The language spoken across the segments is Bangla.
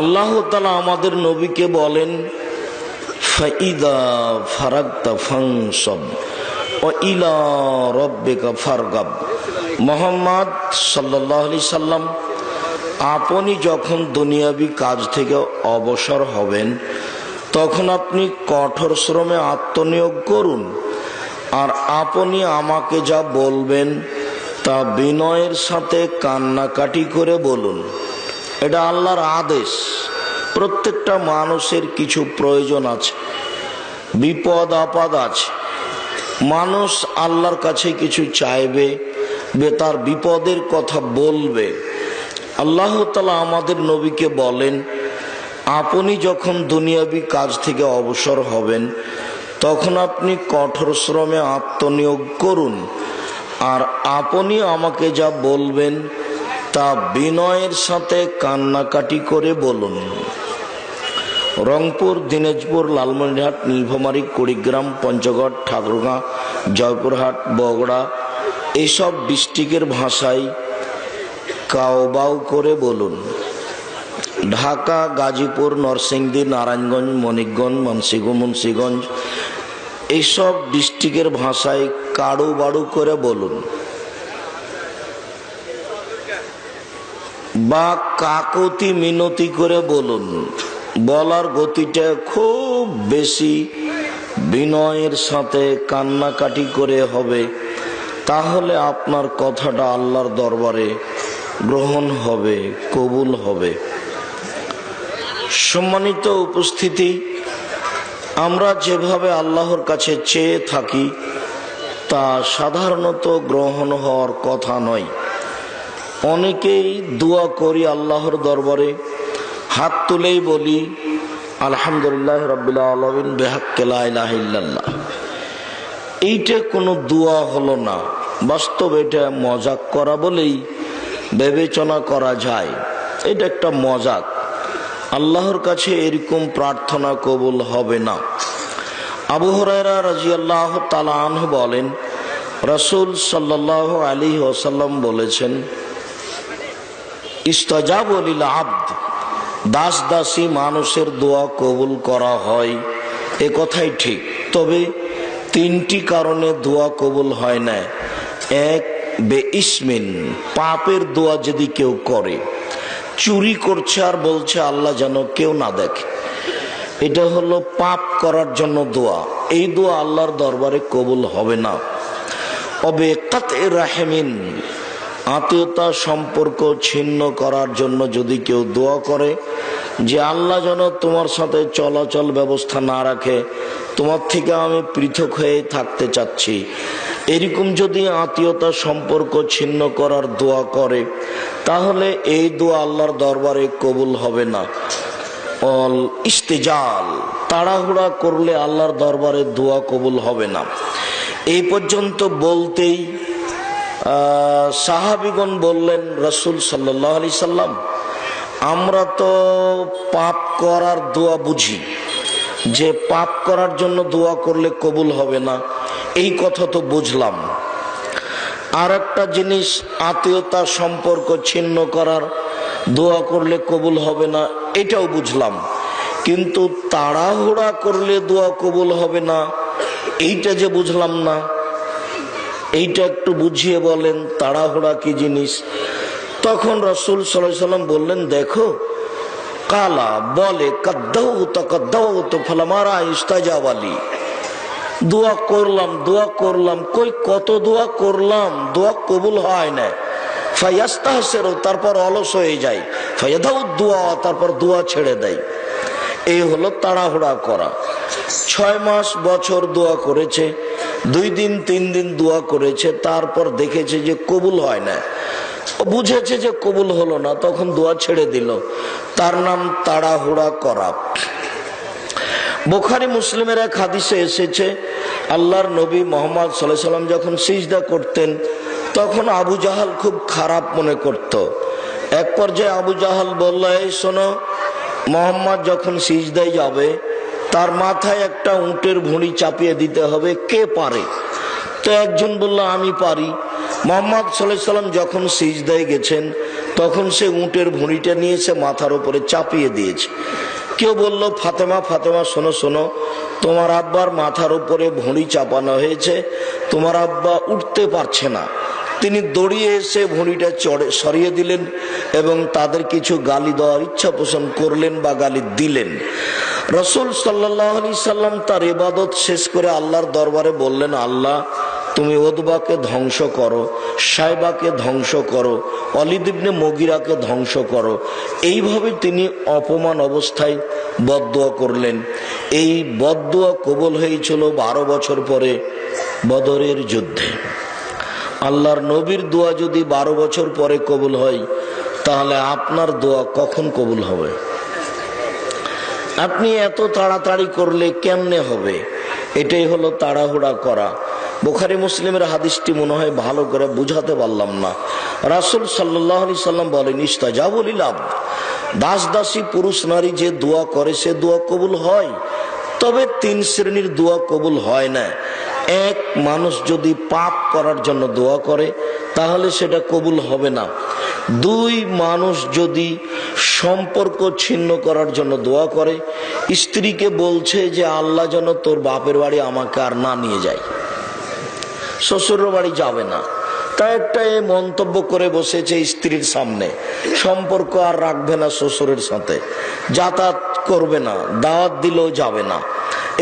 আল্লাহ তাআলা আমাদের নবীকে বলেন, ফাইদা ফারাগতা ফানসব ওয়া ইলা রাব্বিকা ফারগাব। মুহাম্মদ সাল্লাল্লাহু আলাইহি সাল্লাম, আপনি যখন দুনিয়াবি কাজ থেকে অবসর হবেন তখন আপনি কঠোর শ্রমে আত্মনিয়োগ করুন, আর আপনি আমাকে যা বলবেন তা বিনয়ের সাথে কান্নাকাটি করে বলুন। এটা আল্লাহর আদেশ। প্রত্যেকটা মানুষের কিছু প্রয়োজন আছে, বিপদ আপদ আছে। মানুষ আল্লাহর কাছে কিছু চাইবে, তার বিপদের কথা বলবে। আল্লাহ তাআলা আমাদের নবীকে বলেন, আপনি যখন দুনিয়াবি কাজ থেকে অবসর হবেন তখন আপনি কঠোর শ্রমে আত্মনিয়োগ করুন, আর আপনি আমাকে যা বলবেন তা বিনয়ের সাথে কান্নাকাটি করে বলুন। রংপুর, দিনাজপুর, লালমনিরহাট, নীলফামারী, কুড়িগ্রাম, পঞ্চগড়, ঠাকুরগাঁ, জয়পুরহাট, বগুড়া এইসব ডিস্ট্রিক্টের ভাষায় কাউবাউ করে বলুন। ঢাকা, গাজীপুর, নরসিংদী, নারায়ণগঞ্জ, মানিকগঞ্জ, মুন্সিগঞ্জ এইসব ডিস্ট্রিক্টের ভাষায় কাড়ু বাড়ু করে বলুন, বা কাকতি মিনতি করে বলুন। বলার গতিটা খুব বেশি বিনয়ের সাথে কান্নাকাটি করে হবে, তাহলে আপনার কথাটা আল্লাহর দরবারে গ্রহণ হবে, কবুল হবে। সম্মানিত উপস্থিতি, আমরা যেভাবে আল্লাহর কাছে চেয়ে থাকি তা সাধারণত গ্রহণ হওয়ার কথা নয়। অনেকেই দোয়া করি আল্লাহর দরবারে, হাত তুলেই বলি আলহামদুলিল্লাহ রাব্বিল আলামিন বিহাক্কি লা ইলাহা ইল্লাল্লাহ। এইটা কোনো দোয়া হলো না। বাস্তব এটা মজাক করা বলেই বিবেচনা করা যায়। এটা একটা মজাক। আল্লাহর কাছে এরকম প্রার্থনা কবুল হবে না। আবু হুরায়রা রাদিয়াল্লাহু তাআলা আনহু বলেন, রাসূল সাল্লাল্লাহু আলাইহি ওয়াসাল্লাম বলেছেন, ইস্তাজাবু লিল আবদ, দাস দাসী মানুষের দোয়া কবুল করা হয়, এ কথাই ঠিক। তবে তিনটি কারণে দোয়া কবুল হয় না। এক, বেইসমিন, পাপের দোয়া যদি কেউ করে, চুরি করছে আর বলছে আল্লাহ যেন কেউ না দেখে, এটা হলো পাপ করার জন্য দোয়া। এই দোয়া আল্লাহর দরবারে কবুল হবে না। অবে কাতঈ রাহিমিন, আত্মীয়তা সম্পর্ক ছিন্ন করার জন্য যদি কেউ দোয়া করে যে আল্লাহ যেন তোমার সাথে চলাচল ব্যবস্থা না রাখে, তোমার থেকে আমি পৃথক হয়ে থাকতে চাচ্ছি, এরকম যদি আত্মীয়তা সম্পর্ক ছিন্ন করার দোয়া করে, তাহলে এই দোয়া আল্লাহর দরবারে কবুল হবে না। অল ইস্তেজাল, তাড়াহুড়া করলে আল্লাহর দরবারে দোয়া কবুল হবে না। এই পর্যন্ত বলতেই সাহাবীগণ বললেন, রাসূল সাল্লাল্লাহু আলাইহি সাল্লাম, আমরা তো পাপ করার দোয়া বুঝি, যে পাপ করার জন্য দোয়া করলে কবুল হবে না, এই কথা তো বুঝলাম। আর একটা জিনিস, আত্মীয়তা সম্পর্ক ছিন্ন করার দোয়া করলে কবুল হবে না, এটাও বুঝলাম। কিন্তু তাড়াহুড়া করলে দোয়া কবুল হবে না, এইটা যে বুঝলাম না। এইটা একটু বুঝিয়ে বলেন, তাড়াহুড়া কি জিনিস? তখন রাসূল সাল্লাল্লাহু আলাইহি সাল্লাম বললেন, দেখো, কালা বলে কাদ্দাউতু ফালামারা ইস্তাজাবালি, দোয়া করলাম, কই কত দোয়া করলাম, দোয়া কবুল হয় না। ফায়াস্তাহসিরু, তারপর অলস হয়ে যায়। ফায়াদাউ দুআ, তারপর দোয়া ছেড়ে দেয়। এই হলো তাড়াহুড়া করা। 6 মাস বছর দোয়া করেছে, 2 দিন 3 দিন দোয়া করেছে, তারপর দেখেছে যে কবুল হয় না, বুঝেছে যে কবুল হলো না, তখন দোয়া ছেড়ে দিল। তার নাম তাড়াহুড়া করা। বুখারী মুসলিমের এক হাদিসে এসেছে, আল্লাহর নবী মুহাম্মদ সাল্লাল্লাহু আলাইহি সাল্লাম যখন সিজদা করতেন তখন আবু জাহাল খুব খারাপ মনে করত। এক পর্যায়ে আবু জাহাল বলল, এই শোনো, মুহাম্মদ যখন সিজদায় যাবে তার মাথায় একটা উটের ভুঁড়ি চাপিয়ে দিতে হবে, কে পারে? তো একজন বলল, আমি পারি। মুহাম্মদ সাল্লাল্লাহু আলাইহি সাল্লাম যখন সিজদায় গেছেন তখন সে উটের ভুঁড়িটা নিয়ে সে মাথার উপরে চাপিয়ে দিয়েছে। কেউ বলল, ফাতেমা ফাতেমা শোনো শোনো, তোমার আব্বার মাথার উপরে ভুঁড়ি চাপানো হয়েছে, তোমার আব্বা উঠতে পারছে না। তিনি দৌড়িয়ে এসে ভুঁড়িটা সরিয়ে দিলেন এবং তাদের কিছু গালি দেওয়ার ইচ্ছা পোষণ করলেন বা গালি দিলেন। রাসূল সাল্লাল্লাহু আলাইহি সাল্লাম তার ইবাদত শেষ করে আল্লাহর দরবারে বললেন, আল্লাহ তুমি উতবাকে ধ্বংস করো, সাইবাকে ধ্বংস করো, ওয়ালিদ ইবনে মুগিরাকে ধ্বংস করো। এইভাবে তিনি অপমান অবস্থায় বদদুয়া করলেন। এই বদদুয়া কবুল হয়েছিল 12 বছর পরে বদরের যুদ্ধে। আল্লাহর নবীর দোয়া যদি 12 বছর পরে কবুল হয়, তাহলে আপনার দোয়া কখন কবুল হবে? আপনি এত তাড়াতাড়ি করলে কেমনে হবে? এটাই হলো তাড়াহুড়া করা। বুখারী মুসলিমের হাদিসটি মনে হয় ভালো করে বুঝাতে পারলাম না। রাসূল সাল্লাল্লাহু আলাইহি সাল্লাম বলেন, ইস্তাজাবু লিল আবদ, দাস দাসী পুরুষ নারী যে দোয়া করে সে দোয়া কবুল হয়। তবে 3 শ্রেণীর দোয়া কবুল হয় না। এক, মানুষ যদি পাপ করার জন্য দোয়া করে তাহলে সেটা কবুল হবে না। 2, মানুষ যদি সম্পর্ক ছিন্ন করার জন্য দোয়া করে, স্ত্রীকে বলছে যে আল্লাহ যেন তোর বাপের বাড়ি আমাকে আর না নিয়ে যায়, শ্বশুরের বাড়ি যাবে না, তা একটা মন্তব্য করে বসেছে স্ত্রীর সামনে, সম্পর্ক আর রাখবে না শ্বশুরের সাথে, যাতায়াত করবে না, দাওয়াত দিলেও যাবে না।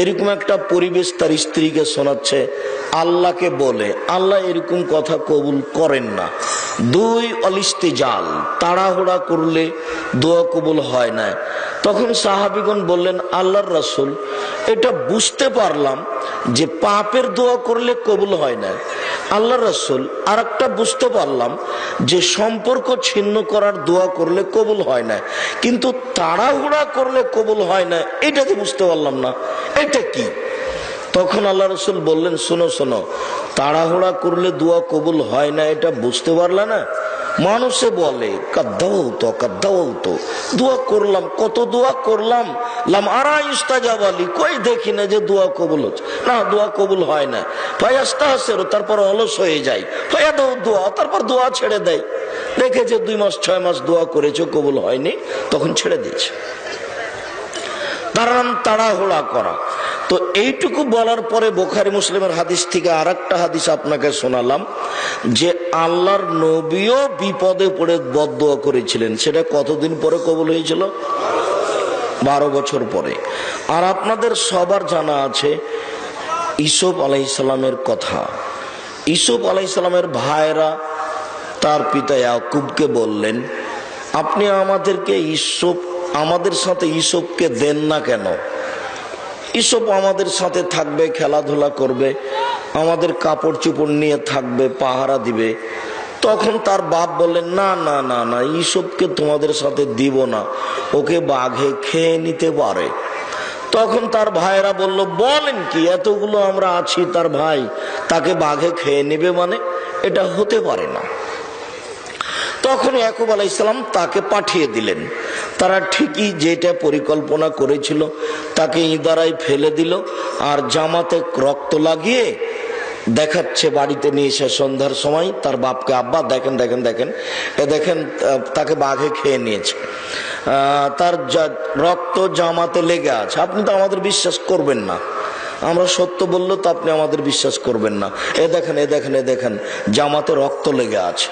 এরকম একটা পরিবেশ তার স্ত্রীকে শোনাচ্ছে, আল্লাহকে বলে। আল্লাহ এরকম কথা কবুল করেন না। 2, অলিস্তিজাল, তাড়াহুড়া করলে দোয়া কবুল হয় না। তখন সাহাবীগণ বললেন, আল্লাহর রাসূল, এটা বুঝতে পারলাম যে পাপের দোয়া করলে কবুল হয় না। আল্লাহর রাসূল, আর একটা বুঝতে পারলাম যে সম্পর্ক ছিন্ন করার দোয়া করলে কবুল হয় না, কিন্তু তাড়াহুড়া করলে কবুল হয় না, এটা তো বুঝতে পারলাম না, এটা কি? তখন আল্লাহ রাসূল বললেন, শোনো শোনো, তাড়াহুড়া করলে দোয়া কবুল হয় না এটা বুঝতে পারলে না? মানুষে বলে কাদ্দাও তো দোয়া করলাম, কত দোয়া করলাম, লাম আরা ইস্তাজাব আলী, কই দেখি না যে দোয়া কবুল হচ্ছে, না দোয়া কবুল হয় না। ফায়াস্তাহসির, তারপর অলস হয়ে যায়, ফায়াদাউ দোয়া, তারপর দোয়া ছেড়ে দেয়। দেখেছে 2 মাস 6 মাস দোয়া করেছে কবুল হয়নি, তখন ছেড়ে দিয়েছে। তার নাম তাড়াহুড়া করা। তো এইটুকু বলার পরে বুখারী মুসলিমের হাদিস থেকে আরেকটা হাদিস আপনাকে শোনালাম যে আল্লাহর নবীও বিপদে পড়ে বদদুয়া করেছিলেন। সেটা কতদিন পরে কবুল হয়েছিল? 12 বছর পরে। আর আপনাদের সবার জানা আছে ইউসুফ আলাইহিস সালামের কথা। ইউসুফ আলাইহিস সালামের ভাইরা তার পিতা ইয়াকুবকে বললেন, আপনি আমাদের সাথে ইউসুফকে দেন না কেন? ইউসুফ আমাদের সাথে থাকবে, খেলাধুলা করবে, আমাদের কাপড় চোপড় নিয়ে থাকবে, পাহারা দিবে। তখন তার বাপ বললেন, না না না না, ইউসুফকে তোমাদের সাথে দিব না, ওকে বাঘে খেয়ে নিতে পারে। তখন তার ভাইরা বলল, বলেন কি, এতগুলো আমরা আছি তার ভাই, তাকে বাঘে খেয়ে নেবে মানে? এটা হতে পারে না। তখন ইয়াকুব আলাইহিস সালাম তাকে পাঠিয়ে দিলেন। তারা ঠিকই যেটা পরিকল্পনা করেছিল তাকে ইদারায় ফেলে দিল, আর জামাতে রক্ত লাগিয়ে দেখাচ্ছে বাড়িতে নিয়ে এসে সন্ধ্যার সময় তার বাপকে, আব্বা দেখেন দেখেন দেখেন, দেখেন তাকে বাঘে খেয়ে নিয়েছে, তার রক্ত জামাতে লেগে আছে, আপনি তো আমাদের বিশ্বাস করবেন না, আমরা সত্য বললো তো আপনি আমাদের বিশ্বাস করবেন না, এ দেখেন এ দেখেন এ দেখেন জামাতে রক্ত লেগে আছে।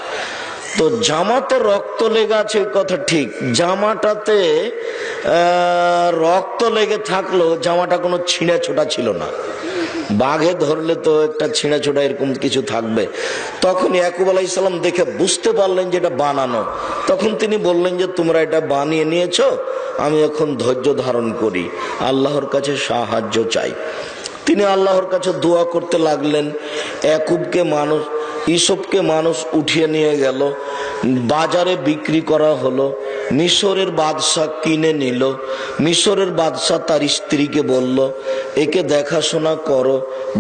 তো জামাতে রক্ত লেগে আছে কথা ঠিক, জামাটাতে রক্ত লেগে থাকলো, জামাটা কোনো ছিঁড়া ছোটা ছিল না, বাঘে ধরলে তো একটা ছিঁড়া ছোটা এরকম কিছু থাকবে। তখন ইয়াকুব আলাইহিস সালাম দেখে বুঝতে পারলেন যে এটা বানানো। তখন তিনি বললেন যে তোমরা এটা বানিয়ে নিয়েছো, আমি এখন ধৈর্য ধারণ করি, আল্লাহর কাছে সাহায্য চাই। তিনি আল্লাহর কাছে দোয়া করতে লাগলেন। ইউসুফকে মানুষ উঠিয়ে নিয়ে গেল, বাজারে বিক্রি করা হলো, মিশরের বাদশা কিনে নিল। মিশরের বাদশা তার স্ত্রীকে বলল, একে দেখাশোনা করো,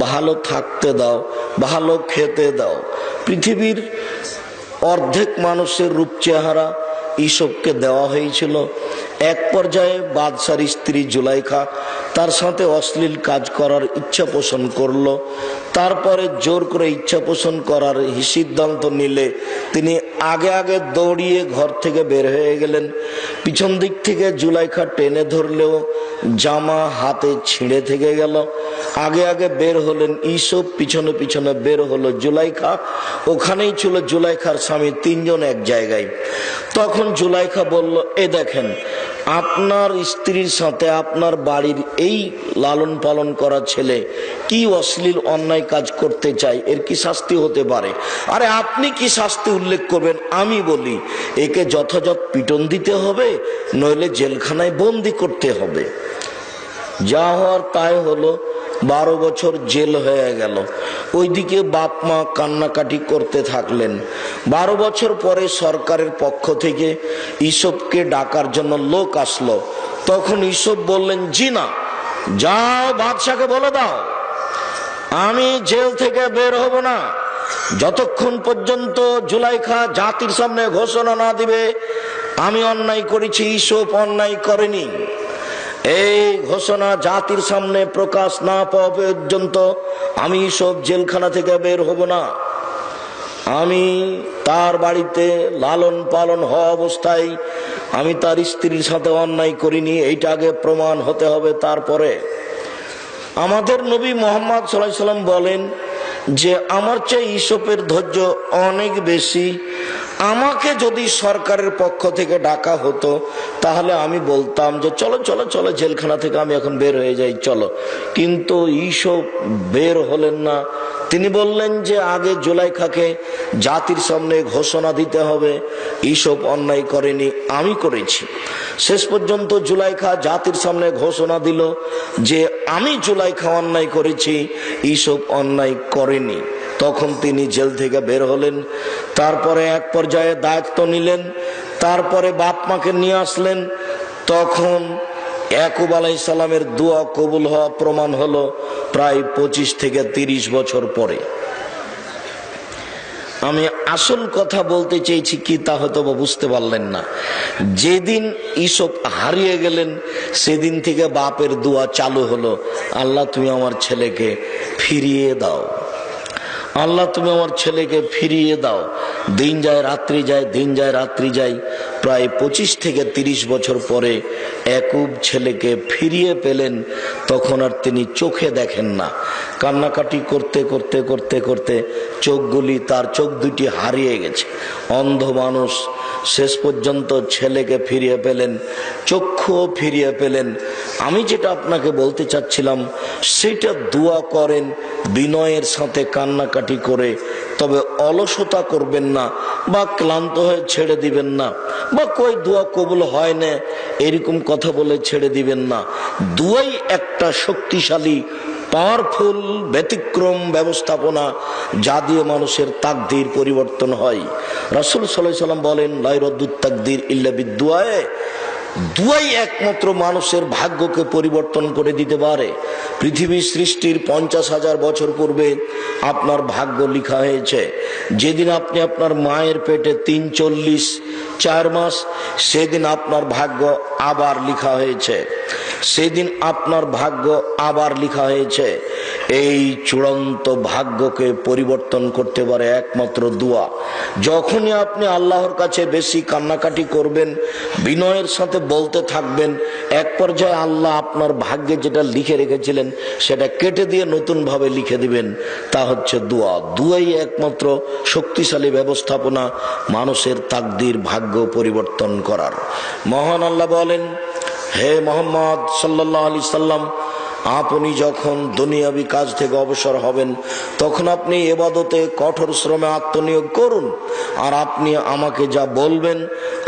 ভালো থাকতে দাও, ভালো খেতে দাও। পৃথিবীর অর্ধেক মানুষের রূপ চেহারা ইউসুফকে দেওয়া হয়েছিল। এক পর্যায়ে বাদশার স্ত্রী জুলাইখা তার সাথে অশ্লীল কাজ করার ইচ্ছা পোষণ করলো। তারপরে জোর করে ইচ্ছা পোষণ করার সিদ্ধান্ত নিলে তিনি আগে আগে দৌড়িয়ে ঘর থেকে বের হয়ে গেলেন। পিছন দিক থেকে জুলাইখা টেনে ধরলেও জামা হাতে ছিঁড়ে থেকে গেল। আগে আগে বের হলেন ইসব, পিছনে পিছনে বের হলো জুলাইখা। ওখানেই ছিল জুলাইখার স্বামী, তিনজন এক জায়গায়। তখন জুলাইখা বলল, এ দেখেন, আপনার স্ত্রীর সাথে আপনার বাড়ির এই লালন পালন করা ছেলে কি অশ্লীল অন্যায় কাজ করতে চায়, এর কি শাস্তি হতে পারে? আরে আপনি কি শাস্তি উল্লেখ করবেন? আমি বলি, একে যথাযথ পিটন দিতে হবে, নইলে জেলখানায় বন্দি করতে হবে। যা হওয়ার তাই হলো, 12 বছর জেল হয়ে গেল। ওইদিকে বাপ মা কান্নাকাটি করতে থাকলেন। 12 বছর পরে সরকারের পক্ষ থেকে ইসবকে ডাকার জন্য লোক আসলো। তখন ইসব বললেন, জি না, যাও বাদশাকে বলে দাও আমি জেল থেকে বের হব না যতক্ষণ পর্যন্ত জুলাইখা জাতির সামনে ঘোষণা না দিবে আমি অন্যায় করেছি, ইসব অন্যায় করেনি। এই ঘোষণা জাতির সামনে প্রকাশ না পাওয়া পর্যন্ত আমি সব জেলখানা থেকে বের হব না। আমি তার বাড়িতে লালন পালন হওয়া অবস্থায় আমি তার স্ত্রীর সাথে অন্যায় করিনি, এইটা আগে প্রমাণ হতে হবে। তারপরে আমাদের নবী মুহাম্মদ সাল্লাল্লাহু আলাইহি সাল্লাম বলেন যে আমার চেয়ে ইসবের ধৈর্য অনেক বেশি। আমাকে যদি সরকারের পক্ষ থেকে ডাকা হতো তাহলে আমি বলতাম যে চলো চলো চলো, জেলখানা থেকে আমি এখন বের হয়ে যাই, চলো। কিন্তু ইসব বের হলেন না। তিনি বললেন যে আগে জুলাইখাকে জাতির সামনে ঘোষণা দিতে হবে ইসব অন্যায় করেনি, আমি করেছি। শেষ পর্যন্ত জুলাইখা জাতির সামনে ঘোষণা দিল যে আমি জুলাইখা অন্যায় করেছি, ইসব অন্যায় করেনি। তখন তিনি জেল থেকে বের হলেন। তারপরে এক পর্যায়ে দায়িত্ব নিলেন। তারপরে বাপ মাকে নিয়ে আসলেন। তখন ইয়াকুব আলাইহিস সালামের দোয়া কবুল হওয়া প্রমাণ হলো প্রায় 25 থেকে 30 বছর পরে। আমি আসল কথা বলতে চেয়েছি কি তা হয়তো বুঝতে পারলেন না। যেদিন ইসব হারিয়ে গেলেন সেদিন থেকে বাপের দোয়া চালু হলো, আল্লাহ তুমি আমার ছেলেকে ফিরিয়ে দাও, আল্লাহ তুমি আমার ছেলেকে ফিরিয়ে দাও। দিন যায় রাত্রি যায়, দিন যায় রাত্রি যায়। প্রায় 25 থেকে 30 বছর পরে ইয়াকুব ছেলেকে ফিরিয়ে পেলেন। তখন আর তিনি চোখে দেখেন না। কান্নাকাটি করতে করতে করতে করতে চোখগুলি, তার চোখ দুটি হারিয়ে গেছে, অন্ধ মানুষ। শেষ পর্যন্ত ছেলেকে ফিরিয়ে পেলেন, চক্ষুও ফিরিয়ে পেলেন। আমি যেটা আপনাকে বলতে চাচ্ছিলাম সেটা দোয়া করেন বিনয়ের সাথে, কান্নাকাটি করে। তবে অলসতা করবেন না বা ক্লান্ত হয়ে ছেড়ে দিবেন না, বা কই দোয়া কবুল হয় না এরকম কথা বলে ছেড়ে দিবেন না। দুয়াই একটা শক্তিশালী পাওয়ারফুল ব্যতিক্রম ব্যবস্থাপনা, যা দিয়ে মানুষের তাকদীর পরিবর্তন হয়। রাসূল সাল্লাল্লাহু আলাইহি সাল্লাম বলেন, লা ইরাদ্দুত তাকদীর ইল্লা বিদুআয়ে। দুয়াই একমাত্র মানুষের ভাগ্যকে পরিবর্তন করে দিতে পারে। পৃথিবীর সৃষ্টির 50,000 বছর পূর্বে আপনার ভাগ্য লেখা হয়েছে। যেদিন আপনি আপনার মায়ের পেটে 4 মাস, সেদিন আপনার ভাগ্য আবার লেখা হয়েছে, সেদিন আপনার ভাগ্য আবার লেখা হয়েছে। এই চূড়ান্ত ভাগ্যকে পরিবর্তন করতে পারে একমাত্র দোয়া। যখনই আপনি আল্লাহর কাছে বেশি কান্নাকাটি করবেন, বিনয়ের সাথে বলতে থাকবেন, এক পর্যায়ে আল্লাহ আপনার ভাগ্যে যেটা লিখে রেখেছিলেন সেটা কেটে দিয়ে নতুন ভাবে লিখে দিবেন। তা হচ্ছে দোয়া। দোয়াই একমাত্র শক্তিশালী ব্যবস্থাপনা মানুষের তাকদীর, ভাগ্য পরিবর্তন করার। মহান আল্লাহ বলেন, হে মুহাম্মদ সাল্লাল্লাহু আলাইহি সাল্লাম, আপনি যখন দুনিয়াবী কাজ থেকে অবসর হবেন তখন আপনি ইবাদতে কঠোর শ্রমে আত্মনিয়োগ করুন। আর আপনি আমাকে যা বলবেন,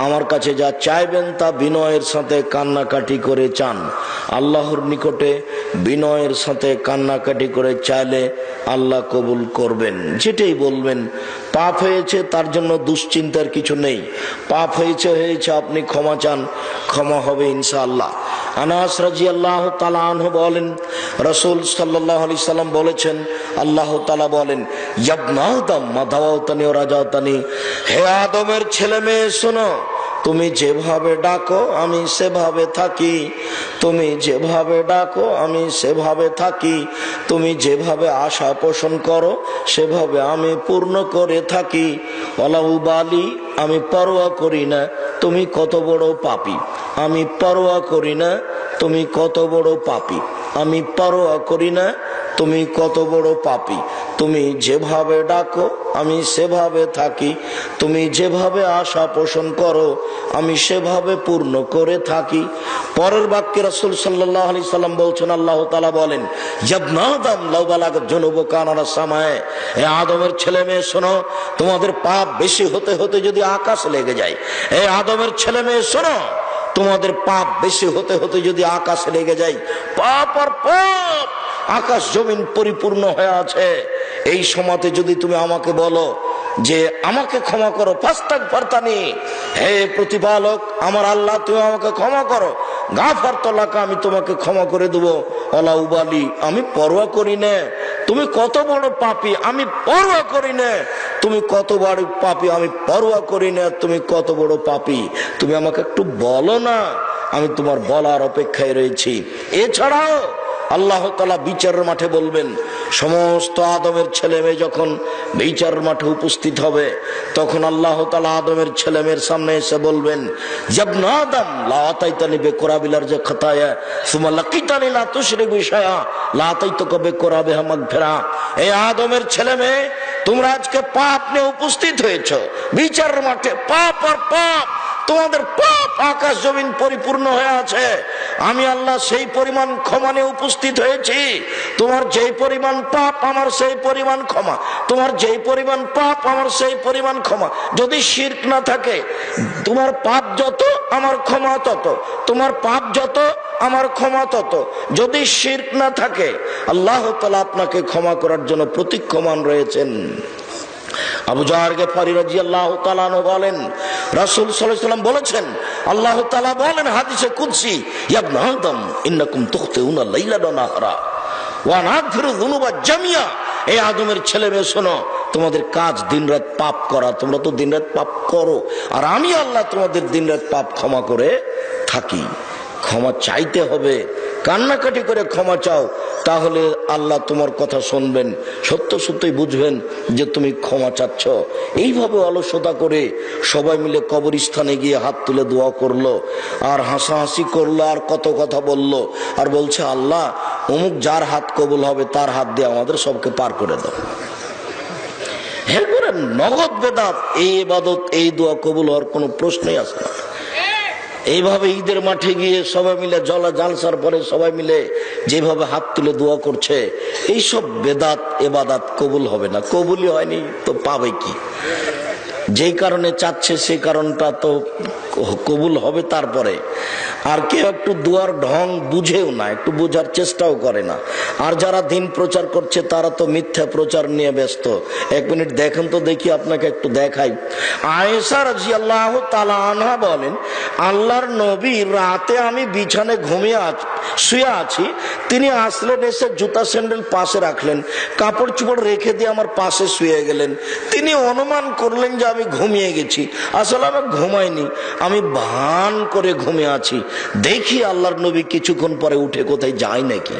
আমার কাছে যা চাইবেন তা বিনয়ের সাথে কান্নাকাটি করে চান। আল্লাহর নিকটে বিনয়ের সাথে কান্নাকাটি করে চাইলে আল্লাহ কবুল করবেন। যেটাই বলবেন, পাপ হয়েছে তার জন্য দুশ্চিন্তার কিছু নেই। পাপ হয়েছে, আপনি ক্ষমা চান, ক্ষমা হবে ইনশাআল্লাহ। আনাস রাদিয়াল্লাহু তাআলা আনহু বলেন, রাসূল সাল্লাল্লাহু আলাইহি সাল্লাম বলেছেন, আল্লাহ তাআলা বলেন, ইয়া ইবনা আদম মা দাওয়াতানি ওয়া রাজাতানি, হে আদমের ছেলে মেয়ে শোনো, তুমি যেভাবে ডাকো আমি সেভাবে থাকি, তুমি যেভাবে ডাকো আমি সেভাবে থাকি, তুমি যেভাবে আশা পোষণ করো সেভাবে আমি পূর্ণ করে থাকি। ওয়ালাউবালি, আমি পরোয়া করি না তুমি কত বড় পাপী, আমি পরোয়া করি না তুমি কত বড় পাপী, আমি পরোয়া করি না তুমি কত বড় পাপী। তুমি যেভাবে ডাকো আমি সেভাবে থাকি, তুমি যেভাবে আশা পোষণ করো আমি সেভাবে পূর্ণ করে থাকি। পরের বাক্যে রাসূল সাল্লাল্লাহু আলাইহি সাল্লাম বলছেন, আল্লাহ তাআলা বলেন, ইবনা আদম লাউ বালাগাত যুনুবুকা আনারা সামায়ে, হে আদমের ছেলে মেয়ে শোনো, তোমাদের পাপ বেশি হতে হতে যদি আকাশ লেগে যায়, হে আদমের ছেলে মেয়ে শোনো, তোমাদের পাপ বেশি হতে হতে যদি আকাশে লেগে যায়, পাপ আর পাপ আকাশ জমিন পরিপূর্ণ হয়ে আছে, এই সময়তে যদি তুমি আমাকে বলো যে আমাকে ক্ষমা করো, ফাস্তাগফিরতানি, হে প্রতিপালক আমার আল্লাহ তুমি আমাকে ক্ষমা করো, গাফারতু লাকা, আমি তোমাকে ক্ষমা করে দেবো। ওয়ালা উবালি, আমি পরোয়া করি না তুমি কত বড় পাপী, আমি পরোয়া করি না তুমি কত বড় পাপী, আমি পরোয়া করি না তুমি কত বড় পাপী, তুমি আমাকে একটু বলো না, আমি তোমার বলার অপেক্ষায় রয়েছি। এছাড়াও আল্লাহ তাআলা বিচারের মাঠে বলবেন, সমস্ত আদমের ছেলে মেয়ে যখন বিচারের মাঠে উপস্থিত হবে, তখন আল্লাহ তাআলা আদমের ছেলে মেয়ের সামনে এসে বলবেন, ইবনা আদম লা আতাইতানি বিকুরাবিল যে খাতায়া সুম্মা লাকিতানি লা তুশরিক বিশায়া লা আতাইতুকা বিকুরাবিহা মাগফিরা। এই আদমের ছেলে মেয়ে, তোমরা আজকে পাপ নিয়ে উপস্থিত হয়েছো বিচারের মাঠে, পাপ আর পাপ, তোমাদের পাপ আকাশ জমিন পরিপূর্ণ হয়ে আছে, আমি আল্লাহ সেই পরিমাণ ক্ষমা নিয়ে উপস্থিত হয়েছি। তোমার যেই পরিমাণ পাপ আমার সেই পরিমাণ ক্ষমা, তোমার যেই পরিমাণ পাপ আমার সেই পরিমাণ ক্ষমা। যদি শিরক না থাকে, তোমার পাপ যত আমার ক্ষমা তত, তোমার পাপ যত আমার ক্ষমা তত। যদি শিরক না থাকে, আল্লাহ তাআলা আপনাকে ক্ষমা করার জন্য প্রতীক্ষমান রয়েছেন। আবু যার গিফারি রাদিয়াল্লাহু তাআলা আনহু বলেন, রাসূল সাল্লাল্লাহু আলাইহি ওয়াসাল্লাম বলেছেন, আল্লাহ তাআলা বলেন হাদিসে কুদসি, ইয়া ইবনা আদম ইন্নাকুম তুখতিউনা লাইলান ওয়া নাহারা ওয়া নাগফিরু যুনুবা জামিয়া। এই আদমের ছেলে মেয়ে শোনো, তোমাদের কাজ দিনরাত পাপ করা, তোমরা তো দিনরাত পাপ করো, আর আমি আল্লাহ তোমাদের দিনরাত পাপ ক্ষমা করে থাকি। ক্ষমা চাইতে হবে, কান্নাকাটি করে ক্ষমা চাও, তাহলে আল্লাহ তোমার কথা শুনবেন, সত্য সত্যই বুঝবেন যে তুমি ক্ষমা চাচ্ছ। এইভাবে অলসতা করে সবাই মিলে কবরস্থানে গিয়ে হাত তুলে দোয়া করলো, আর হাসাহাসি করলো, আর কত কথা বললো, আর বলছে আল্লাহ অমুক যার হাত কবুল হবে তার হাত দিয়ে আমাদের সবকে পার করে দাও। এরপরে নগদ বেদাত, এই ইবাদত এই দোয়া কবুল হওয়ার কোনো প্রশ্নই আসে না। এইভাবে ঈদের মাঠে গিয়ে সবাই মিলে জালসার পরে সবাই মিলে যেভাবে হাত তুলে দোয়া করছে, এইসব বেদাত এবাদাত কবুল হবে না। কবুলই হয়নি তো পাবে কি? যেই কারণে চাচ্ছে সেই কারণটা তো কবুল হবে তারপরে। আর কেউ একটু দুয়ার ঢং বুঝেও না, একটু বোঝার চেষ্টাও করে না। আর যারা দিন প্রচার করছে তারা তো মিথ্যা প্রচার নিয়ে ব্যস্ত। এক মিনিট দেখেন তো দেখি, আপনাকে একটু দেখাই। আয়েশা রাদিয়াল্লাহু তাআলা আনহা বলেন, আল্লাহর নবী রাতে আমি বিছানে শুয়ে আছি, তিনি আসলেন, এসে জুতা স্যান্ডেল পাশে রাখলেন, কাপড় চোপড় রেখে দিয়ে আমার পাশে শুয়ে গেলেন। তিনি অনুমান করলেন যে আমি ঘুমিয়ে গেছি, আসলে আমি ঘুমাইনি, আমি ভান করে ঘুমিয়ে আছি। দেখি আল্লাহর নবী কিছুক্ষণ পরে উঠে কোথায় যায় নাকি।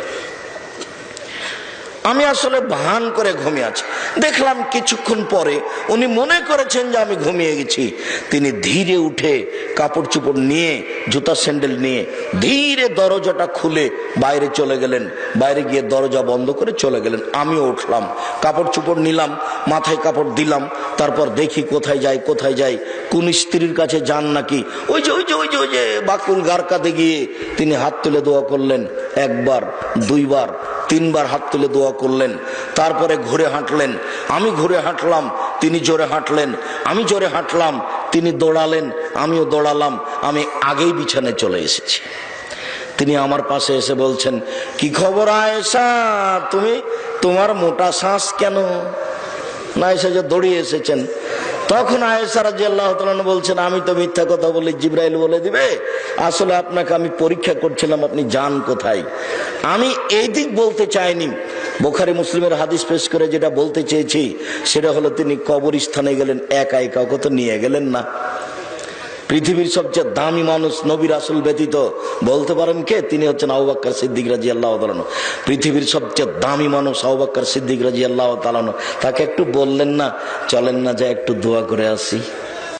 আমি আসলে ভান করে ঘুমিয়ে আছি, দেখলাম কিছুক্ষণ পরে উনি মনে করেছেন যে আমি ঘুমিয়ে গেছি। তিনি ধীরে উঠে কাপড় চোপড় নিয়ে, জুতা স্যান্ডেল নিয়ে ধীরে দরজাটা খুলে বাইরে চলে গেলেন। বাইরে গিয়ে দরজা বন্ধ করে চলে গেলেন। আমিও উঠলাম, কাপড় চোপড় নিলাম, মাথায় কাপড় দিলাম, তারপর দেখি কোথায় যাই, কোন স্ত্রীর কাছে যান নাকি। ওই যে বাকুল গারকাতে গিয়ে তিনি হাত তুলে দোয়া করলেন, একবার, দুইবার, তিনবার হাত তুলে দোয়া করলেন। তারপরে ঘুরে হাঁটলেন, আমি ঘুরে হাঁটলাম, তিনি জোরে হাঁটলেন, আমি জোরে হাঁটলাম, তিনি দৌড়ালেন, আমিও দৌড়ালাম। আমি আগেই বিছানায় চলে এসেছি। তিনি আমার পাশে এসে বলছেন, কি খবর আয়েশা, তোমার মোটা শ্বাস কেন? না এসে যে দৌড়িয়ে এসেছেন। তখন আয়েশা রাদিয়াল্লাহু তাআলা বলছেন, আমি তো মিথ্যা কথা বলি, জিবরাইল বলে দিবে, আসলে আপনাকে আমি পরীক্ষা করছিলাম আপনি যান কোথায়। আমি এই দিক বলতে চাইনি, বুখারী মুসলিমের হাদিস পেশ করে যেটা বলতে চেয়েছি সেটা হলো তিনি কবরস্থানে গেলেন একা, কাউকে তো নিয়ে গেলেন না। পৃথিবীর সবচেয়ে দামি মানুষ নবী রাসূল ব্যতীত বলতে পারেন কে? তিনি হচ্ছেন আবু বকর সিদ্দিক রাদিয়াল্লাহু তাআলা আনহু। পৃথিবীর সবচেয়ে দামি মানুষ আবু বকর সিদ্দিক রাদিয়াল্লাহু তাআলা আনহু। তাকে একটু বললেন না, চলেন না যা একটু দোয়া করে আসি।